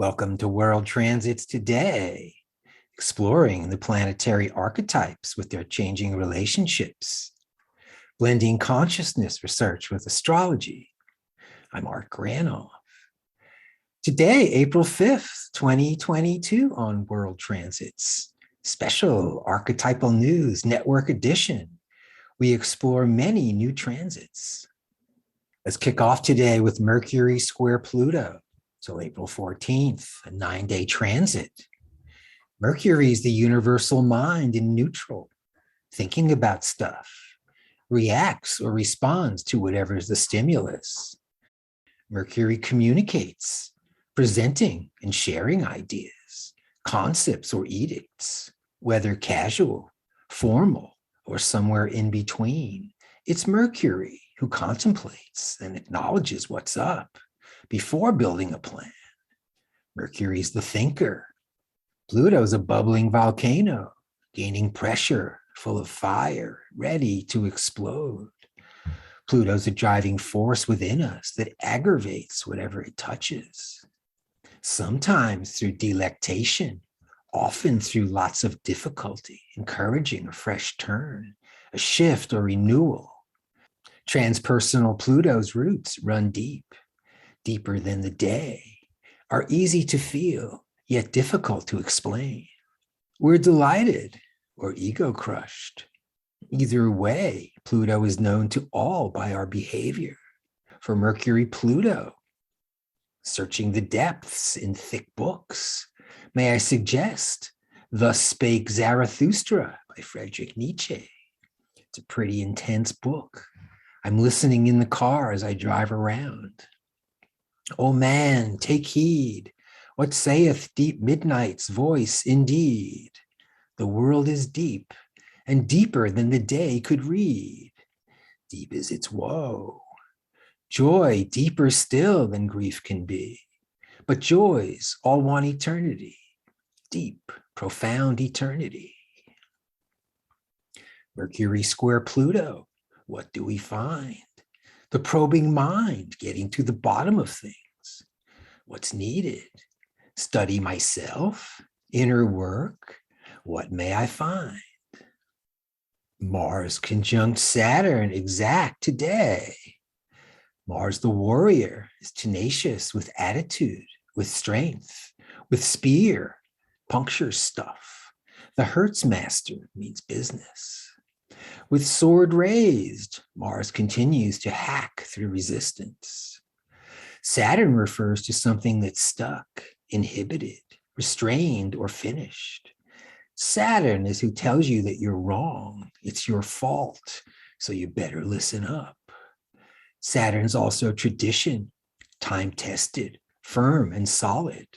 Welcome to World Transits Today, exploring the planetary archetypes with their changing relationships, blending consciousness research with astrology. I'm Granoff. Today, April 5th, 2022 on World Transits, special archetypal news network edition. We explore many new transits. Let's kick off today with Mercury square Pluto till April 14th, a 9-day transit. Mercury is the universal mind in neutral, thinking about stuff, reacts or responds to whatever is the stimulus. Mercury communicates, presenting and sharing ideas, concepts or edicts, whether casual, formal, or somewhere in between. It's Mercury who contemplates and acknowledges what's up before building a plan. Mercury's the thinker. Pluto's a bubbling volcano, gaining pressure, full of fire, ready to explode. Pluto's a driving force within us that aggravates whatever it touches. Sometimes through delectation, often through lots of difficulty, encouraging a fresh turn, a shift or renewal. Transpersonal Pluto's roots run deep, deeper than the day, are easy to feel, yet difficult to explain. We're delighted or ego crushed. Either way, Pluto is known to all by our behavior. For Mercury Pluto, searching the depths in thick books, may I suggest Thus Spake Zarathustra by Friedrich Nietzsche. It's a pretty intense book. I'm listening in the car as I drive around. O man, take heed. What saith deep midnight's voice indeed? The world is deep, and deeper than the day could read. Deep is its woe. Joy deeper still than grief can be. But joys all want eternity. Deep, profound eternity. Mercury square Pluto. What do we find? The probing mind, getting to the bottom of things. What's needed? Study myself, inner work. What may I find? Mars conjunct Saturn exact today. Mars the warrior is tenacious with attitude, with strength, with spear, punctures stuff. The Hertz master means business. With sword raised, Mars continues to hack through resistance. Saturn refers to something that's stuck, inhibited, restrained, or finished. Saturn is who tells you that you're wrong. It's your fault, so you better listen up. Saturn's also tradition, time-tested, firm, and solid.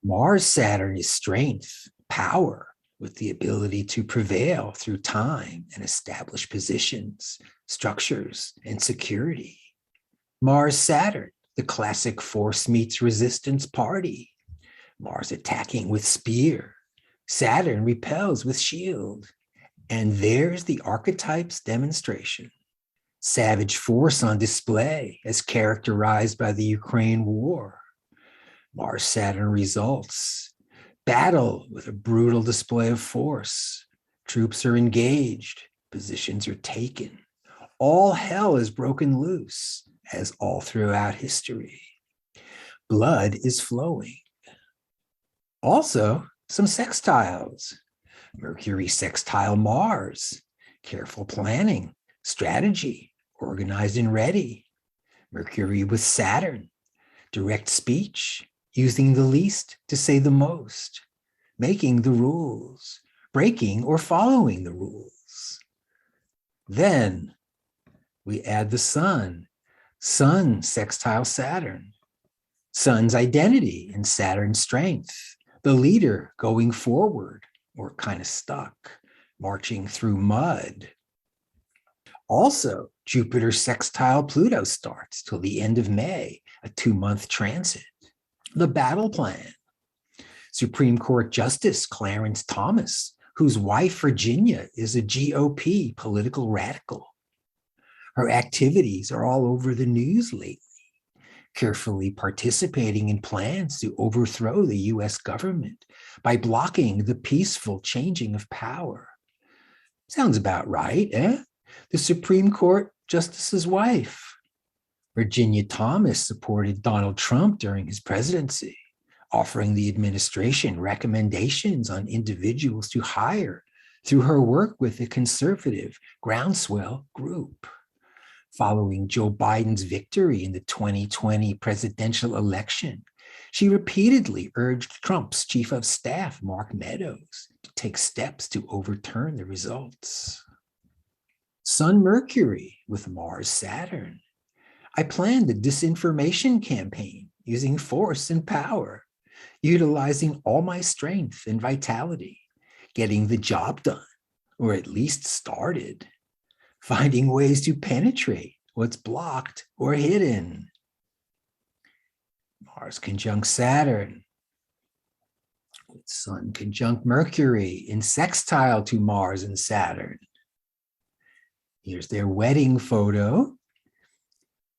Mars Saturn is strength, power, with the ability to prevail through time and establish positions, structures, and security. Mars Saturn, the classic force meets resistance party. Mars attacking with spear. Saturn repels with shield. And there's the archetype's demonstration. Savage force on display as characterized by the Ukraine war. Mars Saturn results. Battle with a brutal display of force. Troops are engaged. Positions are taken. All hell is broken loose, as all throughout history. Blood is flowing. Also, some sextiles. Mercury sextile Mars. Careful planning, strategy, organized and ready. Mercury with Saturn. Direct speech, using the least to say the most, making the rules, breaking or following the rules. Then we add the sun. Sun sextile Saturn. Sun's identity and Saturn's strength. The leader going forward or kind of stuck, marching through mud. Also, Jupiter sextile Pluto starts till the end of May, a 2-month transit. The battle plan. Supreme Court Justice Clarence Thomas, whose wife Virginia is a GOP political radical. Her activities are all over the news lately. carefully participating in plans to overthrow the US government by blocking the peaceful changing of power. Sounds about right, eh? The Supreme Court Justice's wife. Virginia Thomas supported Donald Trump during his presidency, offering the administration recommendations on individuals to hire through her work with the conservative Groundswell Group. Following Joe Biden's victory in the 2020 presidential election, she repeatedly urged Trump's chief of staff, Mark Meadows, to take steps to overturn the results. Sun Mercury with Mars Saturn. I planned a disinformation campaign using force and power, utilizing all my strength and vitality, getting the job done, or at least started, finding ways to penetrate what's blocked or hidden. Mars conjunct Saturn, with Sun conjunct Mercury in sextile to Mars and Saturn. Here's their wedding photo,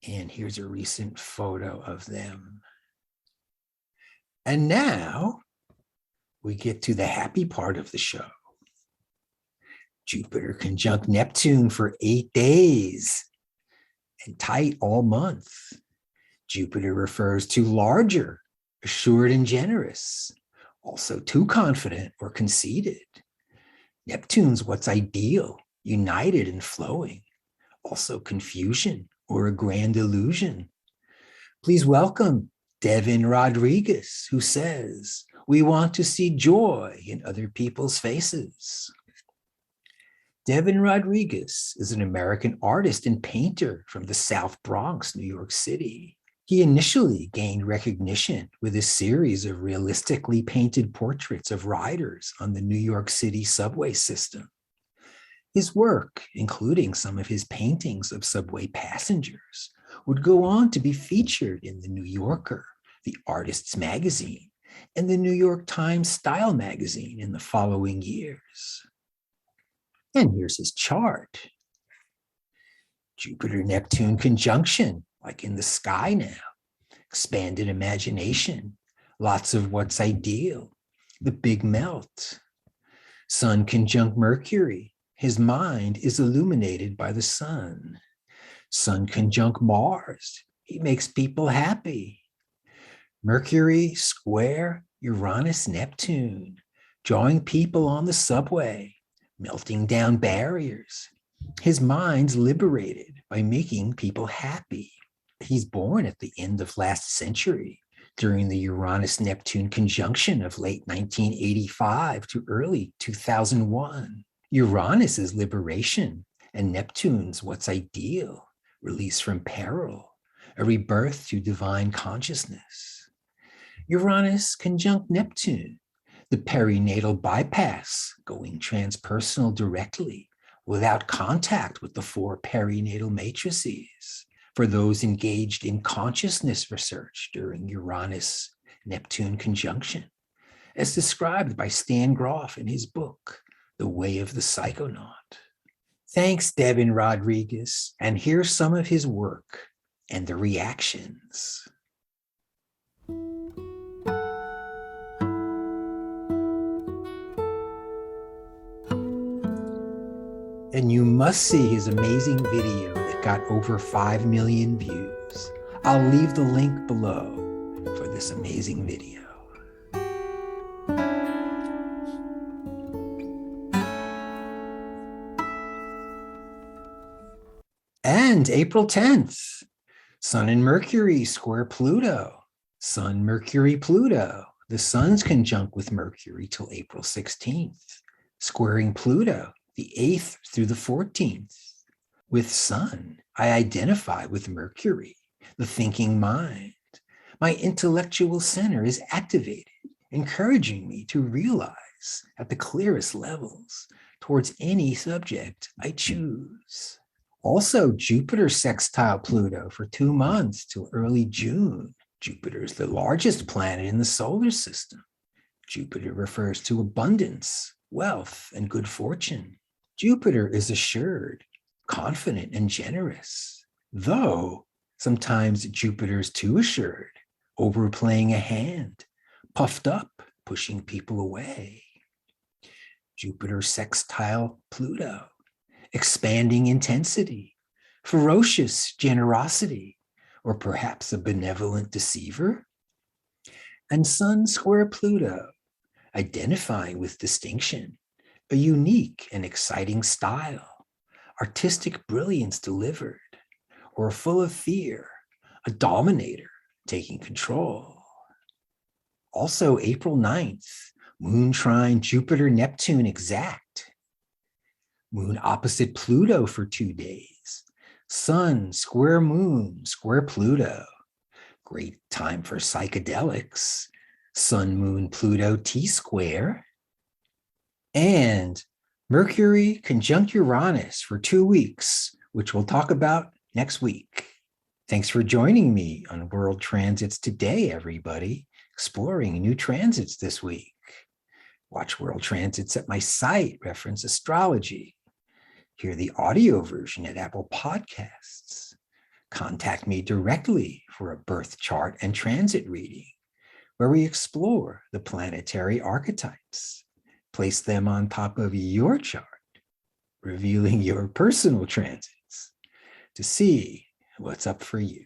and here's a recent photo of them. And now we get to the happy part of the show. Jupiter conjunct Neptune for 8 days and tight all month. Jupiter refers to larger, assured, and generous, also too confident or conceited. Neptune's what's ideal, united and flowing, also confusion or a grand illusion. Please welcome Devin Rodriguez, who says, "We want to see joy in other people's faces." Devin Rodriguez is an American artist and painter from the South Bronx, New York City. He initially gained recognition with a series of realistically painted portraits of riders on the New York City subway system. His work, including some of his paintings of subway passengers, would go on to be featured in The New Yorker, The Artist's Magazine, and the New York Times Style Magazine in the following years. And here's his chart. Jupiter-Neptune conjunction, like in the sky now. Expanded imagination, lots of what's ideal, the big melt. Sun conjunct Mercury, his mind is illuminated by the sun. Sun conjunct Mars, he makes people happy. Mercury square Uranus-Neptune, drawing people on the subway, melting down barriers. His mind's liberated by making people happy. He's born at the end of last century, during the Uranus-Neptune conjunction of late 1985 to early 2001. Uranus is liberation, and Neptune's what's ideal, release from peril, a rebirth to divine consciousness. Uranus conjunct Neptune, the perinatal bypass, going transpersonal directly, without contact with the four perinatal matrices, for those engaged in consciousness research during Uranus-Neptune conjunction, as described by Stan Groff in his book, The Way of the Psychonaut. Thanks, Devin Rodriguez, and here's some of his work and the reactions. And you must see his amazing video that got over 5 million views. I'll leave the link below for this amazing video. And April 10th, Sun and Mercury square Pluto. Sun, Mercury, Pluto. The Sun's conjunct with Mercury till April 16th, squaring Pluto the 8th through the 14th. With Sun, I identify with Mercury, the thinking mind. My intellectual center is activated, encouraging me to realize at the clearest levels towards any subject I choose. Also, Jupiter sextile Pluto for 2 months till early June. Jupiter is the largest planet in the solar system. Jupiter refers to abundance, wealth, and good fortune. Jupiter is assured, confident, and generous, though Sometimes Jupiter's too assured, overplaying a hand, puffed up, pushing people away. Jupiter sextile Pluto, expanding intensity, ferocious generosity, or perhaps a benevolent deceiver. And Sun square Pluto, identifying with distinction, a unique and exciting style, artistic brilliance delivered, or full of fear, a dominator taking control. Also, April 9th, Moon trine Jupiter Neptune exact. Moon opposite Pluto for 2 days. Sun square Moon square Pluto. Great time for psychedelics. Sun Moon Pluto T-square. And Mercury conjunct Uranus for 2 weeks, which we'll talk about next week. Thanks for joining me on World Transits Today, everybody, exploring new transits this week. Watch World Transits at my site, Reference Astrology. Hear the audio version at Apple Podcasts. Contact me directly for a birth chart and transit reading, where we explore the planetary archetypes, place them on top of your chart, revealing your personal transits to see what's up for you.